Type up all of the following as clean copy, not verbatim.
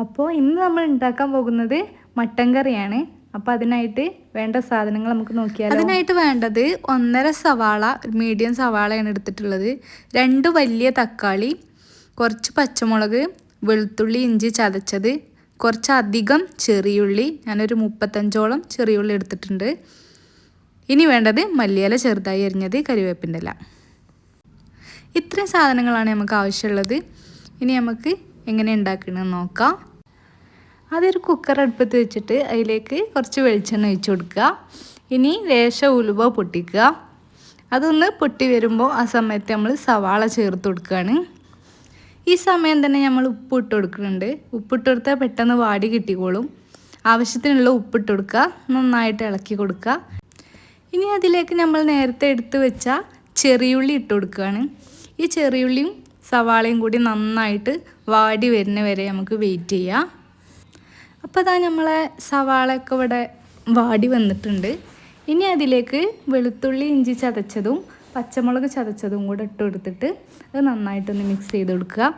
അപ്പോൾ ഇന്ന് നമ്മൾ ഉണ്ടാക്കാൻ പോകുന്നത് മട്ടൻ കറിയാണ്. അപ്പോൾ അതിനായിട്ട് വേണ്ട സാധനങ്ങൾ നമുക്ക് നോക്കിയാലോ. അതിനായിട്ട് വേണ്ടത് 1.5 സവാള, മീഡിയം സവാളയാണ് എടുത്തിട്ടുള്ളത്, 2 വലിയ തക്കാളി, കുറച്ച് പച്ചമുളക്, വെളുത്തുള്ളി ഇഞ്ചി ചതച്ചത്, കുറച്ചധികം ചെറിയുള്ളി, ഞാനൊരു 35ഓളം ചെറിയുള്ളി എടുത്തിട്ടുണ്ട്. ഇനി വേണ്ടത് മല്ലിയില ചെറുതായി അരിഞ്ഞത്, കരിവേപ്പിൻ്റെ ഇല. ഇത്രയും സാധനങ്ങളാണ് നമുക്ക് ആവശ്യമുള്ളത്. ഇനി നമുക്ക് എങ്ങനെ ഉണ്ടാക്കണമെന്ന് നോക്കാം. അതൊരു കുക്കർ അടുപ്പത്ത് വെച്ചിട്ട് അതിലേക്ക് കുറച്ച് വെളിച്ചെണ്ണ ഒഴിച്ച് കൊടുക്കുക. ഇനി ലേശം ഉലുവ പൊട്ടിക്കുക. അതൊന്ന് പൊട്ടി വരുമ്പോൾ ആ സമയത്ത് നമ്മൾ സവാള ചേർത്ത് കൊടുക്കുകയാണ്. ഈ സമയം തന്നെ നമ്മൾ ഉപ്പിട്ട് കൊടുക്കുന്നുണ്ട്. ഉപ്പിട്ട് കൊടുത്താൽ പെട്ടെന്ന് വാടി കിട്ടിക്കോളും. ആവശ്യത്തിനുള്ള ഉപ്പിട്ട് കൊടുക്കുക, നന്നായിട്ട് ഇളക്കി കൊടുക്കുക. ഇനി അതിലേക്ക് നമ്മൾ നേരത്തെ എടുത്ത് വെച്ച ചെറിയുള്ളി ഇട്ട് കൊടുക്കുകയാണ്. ഈ ചെറിയുള്ളിയും സവാളയും കൂടി നന്നായിട്ട് വാടി വരുന്ന വരെ നമുക്ക് വെയിറ്റ് ചെയ്യാം. അപ്പോൾ അതാ നമ്മളെ സവാളയൊക്കെ ഇവിടെ വാടി വന്നിട്ടുണ്ട്. ഇനി അതിലേക്ക് വെളുത്തുള്ളി ഇഞ്ചി ചതച്ചതും പച്ചമുളക് ചതച്ചതും കൂടെ ഇട്ട് കൊടുത്തിട്ട് അത് നന്നായിട്ടൊന്ന് മിക്സ് ചെയ്ത് കൊടുക്കുക.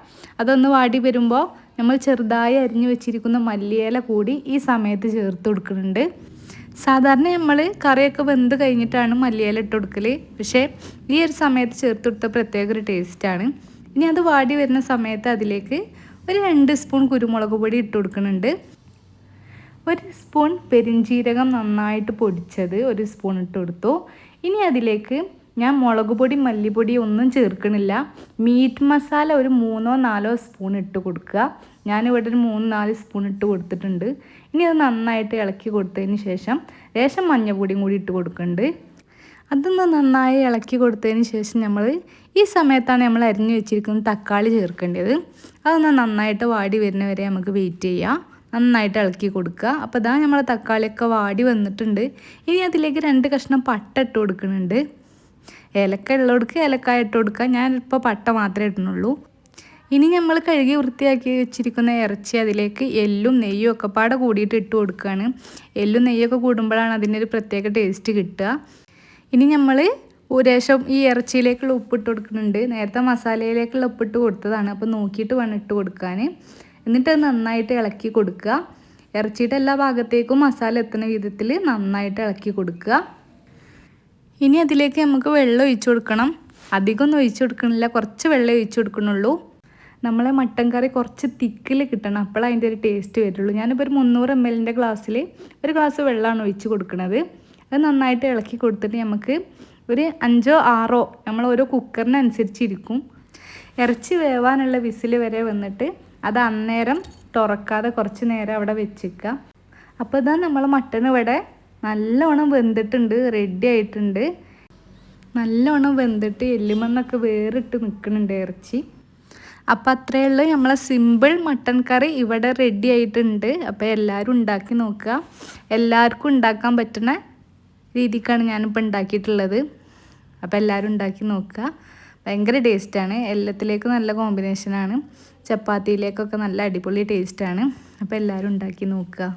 അതൊന്ന് വാടി വരുമ്പോൾ നമ്മൾ ചെറുതായി അരിഞ്ഞു വെച്ചിരിക്കുന്ന മല്ലിയില കൂടി ഈ സമയത്ത് ചേർത്ത് കൊടുക്കുന്നുണ്ട്. സാധാരണ നമ്മൾ കറിയൊക്കെ വെന്ത് കഴിഞ്ഞിട്ടാണ് മല്ലിയില ഇട്ട് കൊടുക്കൽ, പക്ഷേ ഈ ഒരു സമയത്ത് ചേർത്ത് കൊടുത്ത പ്രത്യേക ഒരു ടേസ്റ്റാണ്. ഇനി അത് വാടി വരുന്ന സമയത്ത് അതിലേക്ക് ഒരു 2 സ്പൂൺ കുരുമുളക് പൊടി ഇട്ട് കൊടുക്കുന്നുണ്ട്. 1 സ്പൂൺ പെരിഞ്ജീരകം നന്നായിട്ട് പൊടിച്ചത് 1 സ്പൂൺ ഇട്ട് കൊടുത്തു. ഇനി അതിലേക്ക് ഞാൻ മുളക് പൊടി മല്ലിപ്പൊടി ഒന്നും ചേർക്കണില്ല. മീറ്റ് മസാല ഒരു 3-4 സ്പൂൺ ഇട്ട് കൊടുക്കുക. ഞാനിവിടെ ഒരു 3-4 സ്പൂൺ ഇട്ട് കൊടുത്തിട്ടുണ്ട്. ഇനി അത് നന്നായിട്ട് ഇളക്കി കൊടുത്തതിന് ശേഷം ലേശം മഞ്ഞൾപ്പൊടിയും കൂടി ഇട്ട് കൊടുക്കുന്നുണ്ട്. അതൊന്ന് നന്നായി ഇളക്കി കൊടുത്തതിന് ശേഷം നമ്മൾ ഈ സമയത്താണ് നമ്മൾ അരിഞ്ഞു വെച്ചിരിക്കുന്ന തക്കാളി ചേർക്കേണ്ടത്. അതൊന്ന് നന്നായിട്ട് വാടി വരുന്നവരെ നമുക്ക് വെയിറ്റ് ചെയ്യാം. നന്നായിട്ട് ഇളക്കി കൊടുക്കുക. അപ്പോൾ ഇതാ നമ്മൾ തക്കാളിയൊക്കെ വാടി വന്നിട്ടുണ്ട്. ഇനി അതിലേക്ക് 2 കഷ്ണം പട്ട ഇട്ട് കൊടുക്കുന്നുണ്ട്. ഏലക്ക ഉള്ളവർക്ക് ഏലക്കായ ഇട്ട് കൊടുക്കുക. ഞാനിപ്പോൾ പട്ട മാത്രമേ ഇടുന്നുള്ളൂ. ഇനി നമ്മൾ കഴുകി വൃത്തിയാക്കി വെച്ചിരിക്കുന്ന ഇറച്ചി അതിലേക്ക് എല്ലും നെയ്യും ഒക്കെ പാടെ കൂടിയിട്ട് ഇട്ട് കൊടുക്കുകയാണ്. എല്ലും നെയ്യൊക്കെ കൂടുമ്പോഴാണ് അതിനൊരു പ്രത്യേക ടേസ്റ്റ് കിട്ടുക. ഇനി നമ്മൾ ലേശം ഈ ഇറച്ചിയിലേക്കുള്ള ഉപ്പിട്ട് കൊടുക്കുന്നുണ്ട്. നേരത്തെ മസാലയിലേക്കുള്ള ഉപ്പിട്ട് കൊടുത്തതാണ്, അപ്പോൾ നോക്കിയിട്ട് വേണം ഇട്ട് കൊടുക്കാൻ. എന്നിട്ട് അത് നന്നായിട്ട് ഇളക്കി കൊടുക്കുക. ഇറച്ചിയുടെ എല്ലാ ഭാഗത്തേക്കും മസാല എത്തുന്ന വിധത്തിൽ നന്നായിട്ട് ഇളക്കി കൊടുക്കുക. ഇനി അതിലേക്ക് നമുക്ക് വെള്ളം ഒഴിച്ചു കൊടുക്കണം. അധികമൊന്നും ഒഴിച്ചു കൊടുക്കണില്ല, കുറച്ച് വെള്ളം ഒഴിച്ചു കൊടുക്കണുള്ളൂ. നമ്മളെ മട്ടൻ കറി കുറച്ച് തിക്കിൽ കിട്ടണം, അപ്പോഴാണ് അതിൻ്റെ ഒരു ടേസ്റ്റ് വരുള്ളൂ. ഞാനിപ്പോൾ ഒരു 300 ml ഗ്ലാസ്സിൽ 1 ഗ്ലാസ് വെള്ളമാണ് ഒഴിച്ച് കൊടുക്കുന്നത്. അത് നന്നായിട്ട് ഇളക്കി കൊടുത്തിട്ട് നമുക്ക് ഒരു 5-6 നമ്മൾ ഓരോ കുക്കറിനനുസരിച്ചിരിക്കും ഇറച്ചി വേവാനുള്ള വിസിൽ വരെ വന്നിട്ട് അത് അന്നേരം തുറക്കാതെ കുറച്ച് നേരം അവിടെ വെച്ചിക്കുക. അപ്പോൾ ഇതാ നമ്മൾ മട്ടൺ ഇവിടെ നല്ലോണം വെന്തിട്ടുണ്ട്, റെഡി ആയിട്ടുണ്ട്. നല്ലോണം വെന്തിട്ട് എല്ലുമണ്ണൊക്കെ വേറിട്ട് നിൽക്കുന്നുണ്ട് ഇറച്ചി. അപ്പോൾ അത്രയേ ഉള്ളൂ, നമ്മളെ സിമ്പിൾ മട്ടൻ കറി ഇവിടെ റെഡി ആയിട്ടുണ്ട്. അപ്പോൾ എല്ലാവരും ഉണ്ടാക്കി നോക്കുക. എല്ലാവർക്കും ഉണ്ടാക്കാൻ പറ്റുന്ന രീതിക്കാണ് ഞാനിപ്പോൾ ഉണ്ടാക്കിയിട്ടുള്ളത്. അപ്പോൾ എല്ലാവരും ഉണ്ടാക്കി നോക്കുക. ഭയങ്കര ടേസ്റ്റാണ്, എല്ലാത്തിലേക്കും നല്ല കോമ്പിനേഷനാണ്. ചപ്പാത്തിയിലേക്കൊക്കെ നല്ല അടിപൊളി ടേസ്റ്റാണ്. അപ്പോൾ എല്ലാവരും ഉണ്ടാക്കി നോക്കുക.